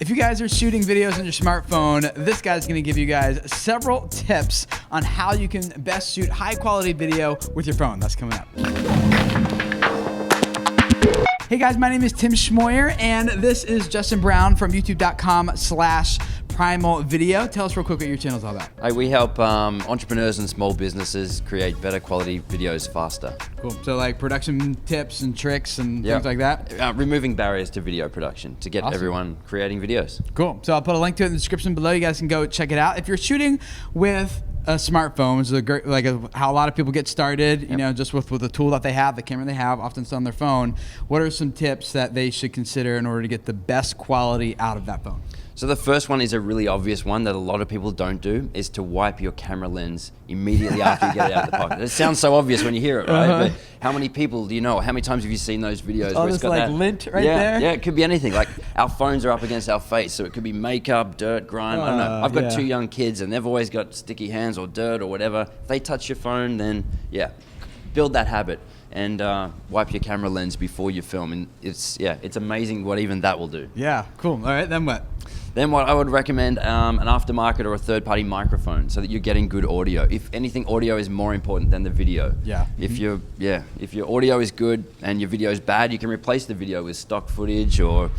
If you guys are shooting videos on your smartphone, this guy's gonna give you guys several tips on how you can best shoot high quality video with your phone. That's coming up. Hey guys, my name is Tim Schmoyer and this is Justin Brown from youtube.com/Primal Video. Tell us real quick what your channel's all about. Hey, we help entrepreneurs and small businesses create better quality videos faster. Cool. So like production tips and tricks and things like that? Removing barriers to video production to get everyone creating videos. Cool. So I'll put a link to it in the description below. You guys can go check it out. If you're shooting with a smartphone, which is how a lot of people get started, you know, just with the tool that they have, the camera they have, often still on their phone. What are some tips that they should consider in order to get the best quality out of that phone? So the first one is a really obvious one that a lot of people don't do, is to wipe your camera lens immediately after you get it out of the pocket. It sounds so obvious when you hear it, right? But how many people do you know? How many times have you seen those videos where it's got like that lint right there? Yeah, it could be anything. Like our phones are up against our face, so it could be makeup, dirt, grime. I don't know. I've got 2 young kids and they've always got sticky hands or dirt or whatever. If they touch your phone, then build that habit and wipe your camera lens before you film. And it's amazing what even that will do. Yeah, cool. All right, then what? Then what I would recommend an aftermarket or a third-party microphone so that you're getting good audio. If anything, audio is more important than the video. Yeah. If your audio is good and your video is bad, you can replace the video with stock footage or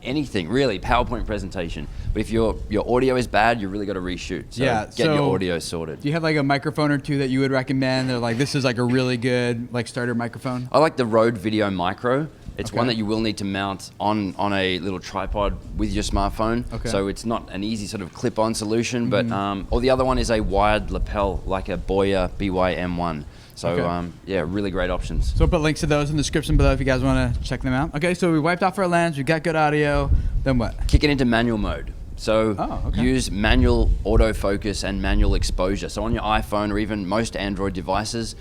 anything really, PowerPoint presentation. But if your audio is bad, you really got to reshoot. So get your audio sorted. Do you have like a microphone or two that you would recommend? They're like, this is like a really good like starter microphone. I like the Rode Video Micro. It's one that you will need to mount on a little tripod with your smartphone. So it's not an easy sort of clip-on solution, but or the other one is a wired lapel like a Boya BY-M1. So really great options. So we'll put links to those in the description below if you guys want to check them out. Okay, so we wiped off our lens, we got good audio, then what? Kick it into manual mode. So use manual autofocus and manual exposure. So on your iPhone or even most Android devices,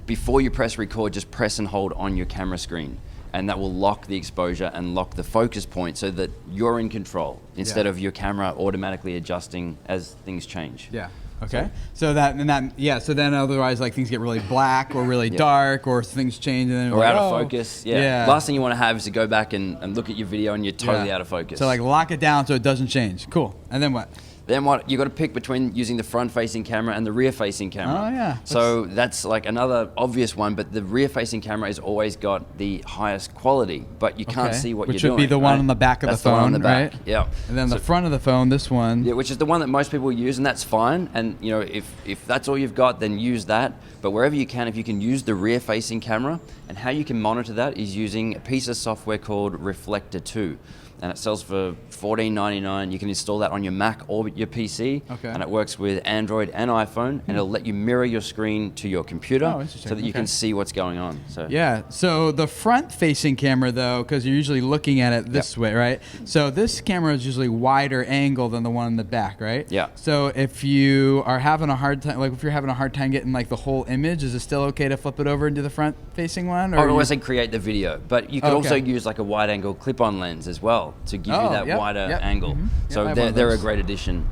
before you press record, just press and hold on your camera screen. And that will lock the exposure and lock the focus point so that you're in control instead of your camera automatically adjusting as things change. Yeah. Okay. So then otherwise like things get really black or really dark or things change and then or out of focus. Last thing you want to have is to go back and look at your video and you're totally out of focus. So like lock it down so it doesn't change. Cool. And then what? Then what? You got to pick between using the front-facing camera and the rear-facing camera. Oh yeah. So that's like another obvious one, but the rear-facing camera has always got the highest quality, but you can't see what you're doing. Which would be the one on the back of the phone, the one on the back. right? Yeah. And then the front of the phone, this one. Yeah, which is the one that most people use, and that's fine. And you know, if that's all you've got, then use that. But wherever you can, if you can use the rear-facing camera, and how you can monitor that is using a piece of software called Reflector 2. And it sells for $14.99. You can install that on your Mac or your PC, and it works with Android and iPhone, and it'll let you mirror your screen to your computer so that you can see what's going on. So so the front-facing camera, though, because you're usually looking at it this way, right? So this camera is usually wider angle than the one in the back, right? Yeah. So if you are having a hard time, like if you're having a hard time getting like the whole image, is it still okay to flip it over into the front-facing one? Or always say create the video, but you could also use like a wide-angle clip-on lens as well to give you that wider angle. So they're a great addition.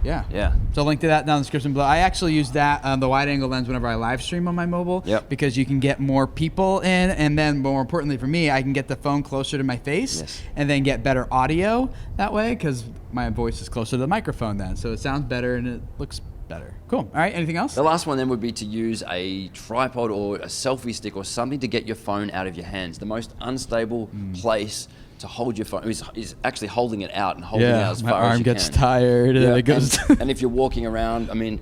So link to that down in the description below. I actually use that, the wide angle lens, whenever I live stream on my mobile because you can get more people in, and then more importantly for me, I can get the phone closer to my face and then get better audio that way because my voice is closer to the microphone then. So it sounds better and it looks better. Cool. All right, anything else? The last one then would be to use a tripod or a selfie stick or something to get your phone out of your hands. The most unstable place to hold your phone is actually holding it out and holding it out as far as you can. My arm gets tired and it goes. And if you're walking around, I mean,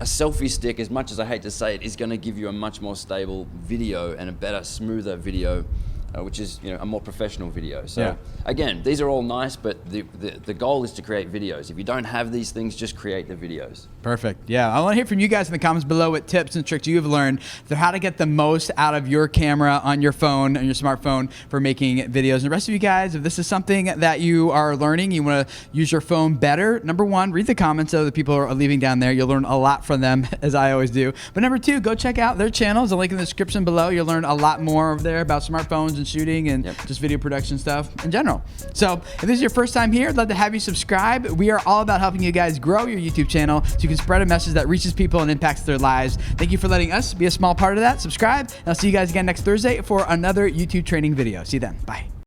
a selfie stick, as much as I hate to say it, is going to give you a much more stable video and a better, smoother video, which is a more professional video. So again, these are all nice, but the goal is to create videos. If you don't have these things, just create the videos. Perfect. Yeah, I want to hear from you guys in the comments below what tips and tricks you've learned for how to get the most out of your camera on your phone and your smartphone for making videos. And the rest of you guys, if this is something that you are learning, you want to use your phone better, number one, read the comments of the people who are leaving down there. You'll learn a lot from them, as I always do. But number two, go check out their channels. The link in the description below. You'll learn a lot more over there about smartphones and shooting and just video production stuff in general. So if this is your first time here, I'd love to have you subscribe. We are all about helping you guys grow your YouTube channel so you can spread a message that reaches people and impacts their lives. Thank you for letting us be a small part of that. Subscribe, and I'll see you guys again next Thursday for another YouTube training video. See you then. Bye.